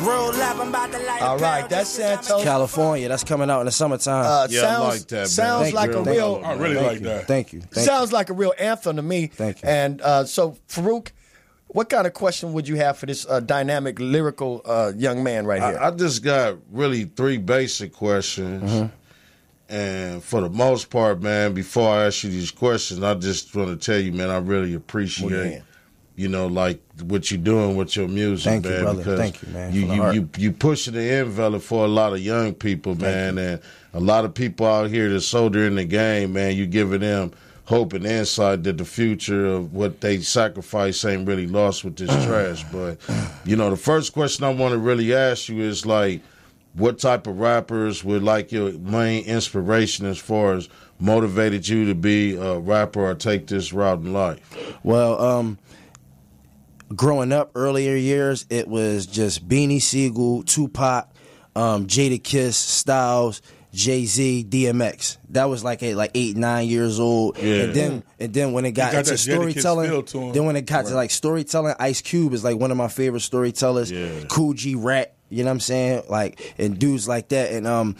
Roll up, I'm about to light
All right, that's Santos.
California, that's coming out in the summertime.
Yeah, I like that, man.
Sounds
Thank
like
you.
a
Thank
real.
you.
I really like that.
Thank you.
Sounds like a real anthem to me.
Thank you.
And so, Farouk, what kind of question would you have for this dynamic, lyrical young man right here?
I just got really 3 basic questions. And for the most part, man, before I ask you these questions, I just want to tell you, man, I really appreciate, like what you're doing with your music,
Thank you,
man.
brother.
Because
Thank you, man, for the heart.
you pushing the envelope for a lot of young people, man, and a lot of people out here that's older in the game, man. You giving them hope and insight that the future of what they sacrifice ain't really lost with this trash. But the first question I want to really ask you is like, what type of rappers were like your main inspiration as far as motivated you to be a rapper or take this route in life?
Well, growing up earlier years, it was just Beanie Siegel, Tupac, Jadakiss, Styles, Jay-Z, DMX. That was like 8, 9 years old.
Yeah.
And then when it got into
that Jadakiss feel
storytelling,
to him.
then when it got to like storytelling, Ice Cube is like one of my favorite storytellers.
Yeah.
Cool G Rat, you know what I'm saying? Like, and dudes like that. And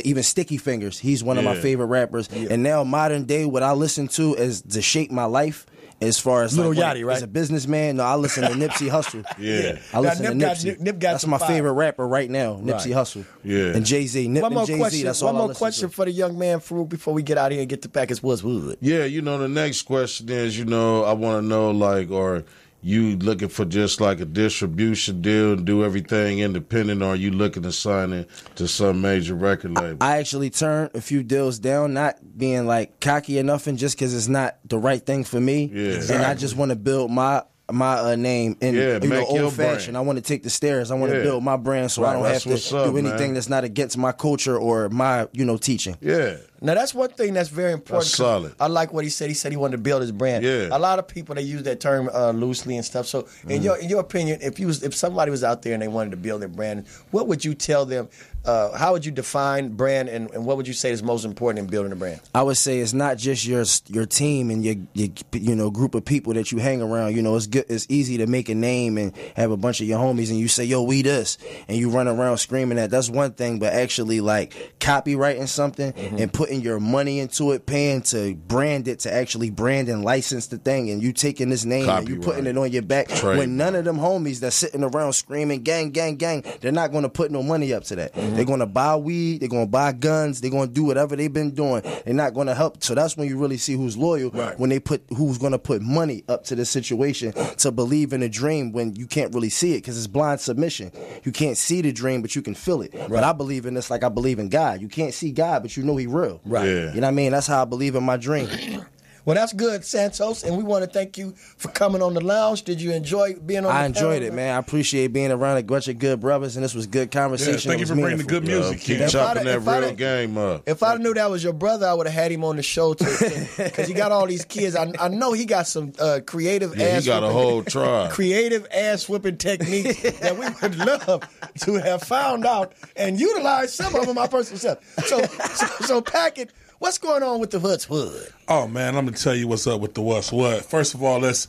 even Sticky Fingers, he's one of my favorite rappers. Yeah. And now modern day, what I listen to is to shape my life. As far as
Lil
like,
Yachty, right?
As a businessman, no, I listen to Nipsey Hussle.
Yeah.
I listen to
Nip
Nipsey.
Nip got
That's
some
my
fire.
favorite rapper right now, Nipsey
Right.
Hussle.
Yeah.
And Jay-Z. Nip
One more
and Jay-Z,
question.
that's all
One
I
more
listen
question
to.
for the young man, Farouk, before we get out of here and get to Packers Woods Wood.
Yeah, the next question is, I want to know, like, or you looking for just like a distribution deal and do everything independent, or are you looking to sign in to some major record label?
I actually turned a few deals down, not being like cocky enough, and just because it's not the right thing for me.
Yeah.
And I just want to build my name in old fashion. I want to take the stairs. I want to build my brand, so I don't have to do anything that's not against my culture or my teaching.
Yeah.
Now, that's one thing that's very important.
That's solid.
I like what he said. He said he wanted to build his brand.
Yeah.
A lot of people, they use that term loosely and stuff. So, in your opinion, if somebody was out there and they wanted to build their brand, what would you tell them? How would you define brand, and what would you say is most important in building a brand?
I would say it's not just your team and your group of people that you hang around. It's good. It's easy to make a name and have a bunch of your homies and you say, "Yo, we this," and you run around screaming that. That's one thing, but actually like copywriting something and putting your money into it, paying to brand it, to actually brand and license the thing, and you taking this name and you putting it on your back. When none of them homies that's sitting around screaming gang, gang, gang, they're not going to put no money up to that. They're going to buy weed, they're going to buy guns, they're going to do whatever they've been doing. They're not going to help. So that's when you really see who's loyal, when they who's going to put money up to the situation to believe in a dream when you can't really see it, because it's blind submission. You can't see the dream, but you can feel it. But I believe in this like I believe in God. You can't see God, but you know he real.
Right.
Yeah.
You know what I mean? That's how I believe in my dream.
Well, that's good, Santos, and we want to thank you for coming on the lounge. Did you enjoy being on the
I enjoyed
panel?
it, man. I appreciate being around a bunch of good brothers, and this was good conversation.
Thank you for bringing the good music.
Keep
If
chopping
I'd-
that
if I'd-
real game up.
If I knew that was your brother, I would have had him on the show because he got all these kids. I know he got some creative
Yeah,
ass
he got a
whooping-
whole tribe.
creative ass whipping techniques that we would love to have found out and utilized some of them my personal self. So Packet, what's going on with the What's Wood?
Oh man, I'm gonna tell you what's up with the what's what. First of all, let's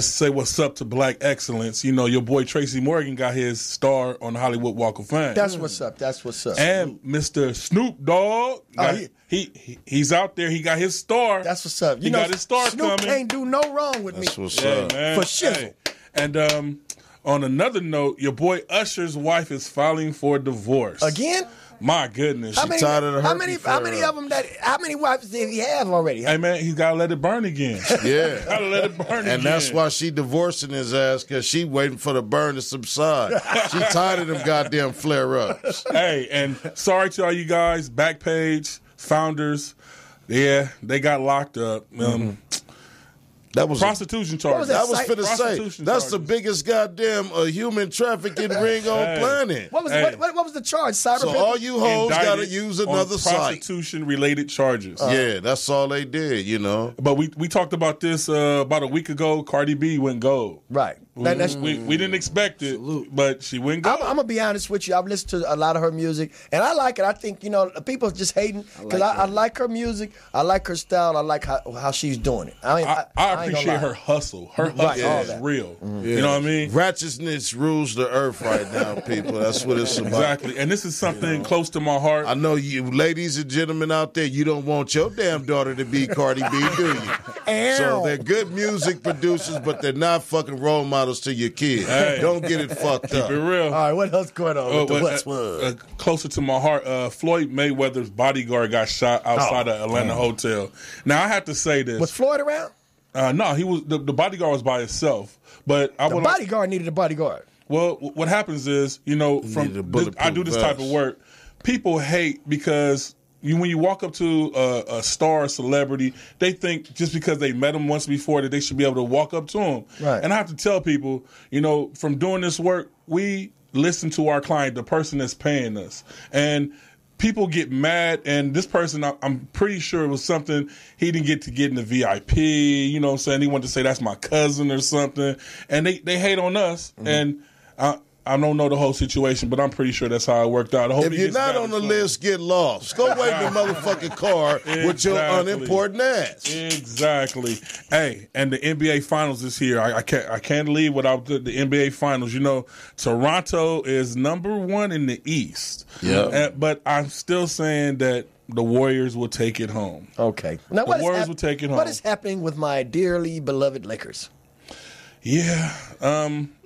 say what's up to Black excellence. Your boy Tracy Morgan got his star on the Hollywood Walk of Fame.
That's what's up. That's what's up.
And Mr. Snoop Dogg, he's out there. He got his star.
That's what's up.
He got his star
Snoop
coming.
can't do no wrong with
That's
me.
what's
Yeah,
up.
man.
For shizzle.
Hey. And on another note, your boy Usher's wife is filing for divorce
Again?
My goodness.
How many
tired of the
how
herpes
many
flare-up.
of them how many wives did he have already?
Hey man, he's gotta let it burn again.
Yeah.
Gotta let it burn again.
And that's why she divorcing his ass, because she waiting for the burn to subside. She tired of them goddamn flare-ups.
Hey, and sorry to all you guys, Backpage, founders, yeah, they got locked up.
That was
Prostitution charges.
that
I was finna say,
Prostitution
that's the
charges.
biggest goddamn human trafficking ring on planet.
What was
Hey.
what was the charge? Cyber
So all you hoes got to use another site.
Prostitution-related charges.
Yeah, that's all they did,
But we talked about this about a week ago. Cardi B went gold.
Right.
We didn't expect it, but she went gold.
I'm gonna be honest with you. I've listened to a lot of her music, and I like it. I think people are just hating because I like her music. I like her style. I like how she's doing it. I
I
ain't gonna
appreciate
lie.
her hustle. Her hustle
all
is
that.
real. You know what I mean?
Ratchetness rules the earth right now, people. That's what it's about.
Exactly. And this is something close to my heart.
I know you, ladies and gentlemen out there, you don't want your damn daughter to be Cardi B, do you? So they're good music producers, but they're not fucking role models to your kids.
Hey.
Don't get it fucked up.
Keep it real.
All right, what else going on with the Westwood?
Closer to my heart, Floyd Mayweather's bodyguard got shot outside an Atlanta hotel. Now I have to say this.
Was Floyd around?
No, he was the bodyguard was by himself. But
The bodyguard needed a bodyguard.
Well, what happens is,
Need a
I do this type of
vest.
work. People hate because when you walk up to a star, a celebrity, they think just because they met him once before that they should be able to walk up to him.
Right.
And I have to tell people, from doing this work, we listen to our client, the person that's paying us. And people get mad, and this person, I'm pretty sure it was something he didn't get in the VIP, you know what I'm saying? He wanted to say that's my cousin or something. And they hate on us, and I don't know the whole situation, but I'm pretty sure that's how it worked out. I hope
If
he
you're
gets
not
back
on the
soon.
list, get lost. Go wait in the motherfucking car with your
Exactly.
unimportant ass.
Exactly. Hey, and the NBA Finals is here. I can't leave without the NBA Finals. Toronto is number 1 in the East.
Yeah.
But I'm still saying that the Warriors will take it home.
Okay. Now,
The Warriors will take it home.
What is happening with my dearly beloved Lakers?
Yeah.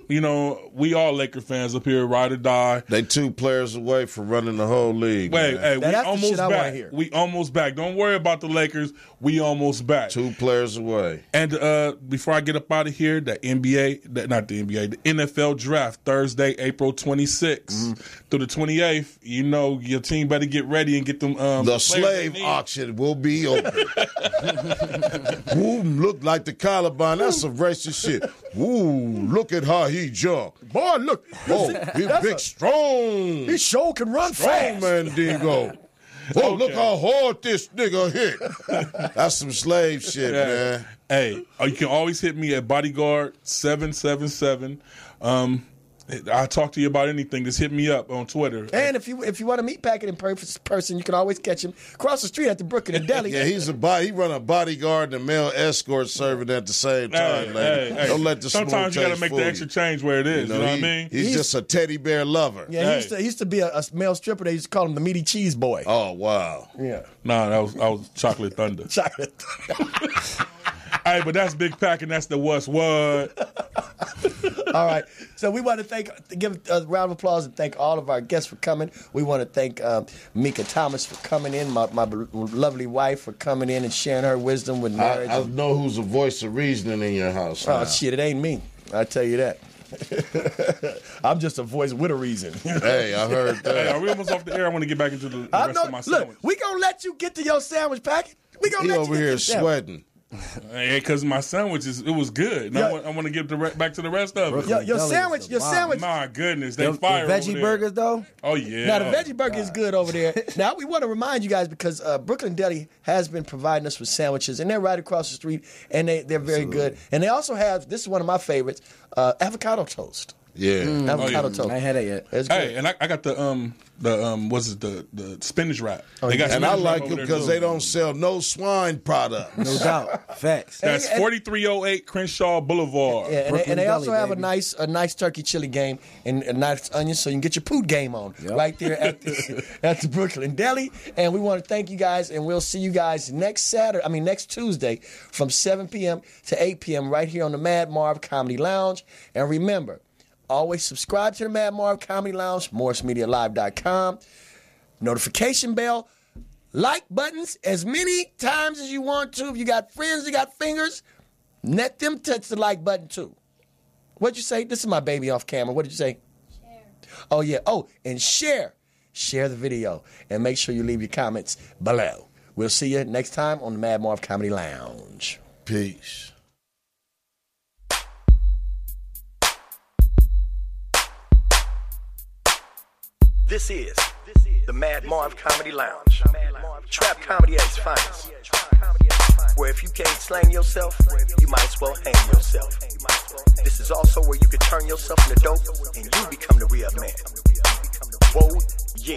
you know, we all Laker fans up here, ride or die.
They 2 players away from running the whole league.
Wait, hey, we almost back.
Hear.
We almost back. Don't worry about the Lakers. We almost back.
2 players away.
And before I get up out of here, the NFL draft, Thursday, April 26th through the 28th. You know, your team better get ready and get them.
The slave auction will be open. Ooh, look like the Caliban. That's some racist shit. Ooh, look at how he jumped. Boy, look. Oh, he's big, strong.
He sure can run
strong,
fast.
man, Dingo. Oh, look how hard this nigga hit. That's some slave shit, man.
Hey, you can always hit me at Bodyguard 777. I'll talk to you about anything. Just hit me up on Twitter.
And if you want to meet Packett in person, you can always catch him across the street at the Brooklyn Deli.
Yeah, he run a bodyguard and a male escort serving at the same time.
Hey.
Don't let the
sometimes you got to make the extra change where it is. You know what I mean?
He's just a teddy bear lover.
Yeah, he used to be a male stripper. They used to call him the Meaty Cheese Boy.
Oh wow.
Yeah.
Nah, I was Chocolate Thunder.
Chocolate Thunder.
Hey, but that's Big Pack, and that's the what's what.
All right. So we want to give a round of applause and thank all of our guests for coming. We want to thank Mika Thomas for coming in, my lovely wife for coming in and sharing her wisdom with marriage.
I know who's the voice of reasoning in your house.
Oh, shit, it ain't me. I tell you that. I'm just a voice with a reason.
Hey, I heard that.
Hey, are we almost off the air? I want to get back into the rest of my sandwich.
Look, we going to let you get to your sandwich, Packett. We gonna let you
over here sweating.
Hey, because my sandwich it was good. And I want to get back to the rest of it.
Your sandwich.
My goodness, they fire
veggie
over
burgers though.
Oh yeah.
Now the veggie burger is good over there. Now we want to remind you guys because Brooklyn Deli has been providing us with sandwiches, and they're right across the street, and they're very good. And they also have, this is one of my favorites, avocado toast.
Yeah,
avocado toast.
I ain't had it yet.
It's good.
Hey, and I got the spinach wrap.
They got
and I like them because they don't sell no swine products.
No doubt, facts.
That's 4308 Crenshaw Boulevard.
Yeah, and they also have a nice turkey chili game and a nice onion, so you can get your poot game on right there at the Brooklyn Deli. And we want to thank you guys, and we'll see you guys next Tuesday from 7 p.m. to 8 p.m. right here on the Mad Marv Comedy Lounge. And remember, always subscribe to the Mad Marv Comedy Lounge, MorrisMediaLive.com. Notification bell, like buttons as many times as you want to. If you got friends that got fingers, let them touch the like button too. What'd you say? This is my baby off camera. What did you say? Share. Oh, yeah. Oh, and share. Share the video. And make sure you leave your comments below. We'll see you next time on the Mad Marv Comedy Lounge.
Peace.
This is the Mad Marv Comedy Lounge. Trap comedy at its finest. Where if you can't slang yourself, you might as well hang yourself. This is also where you can turn yourself into dope and you become the real man. Whoa, yeah.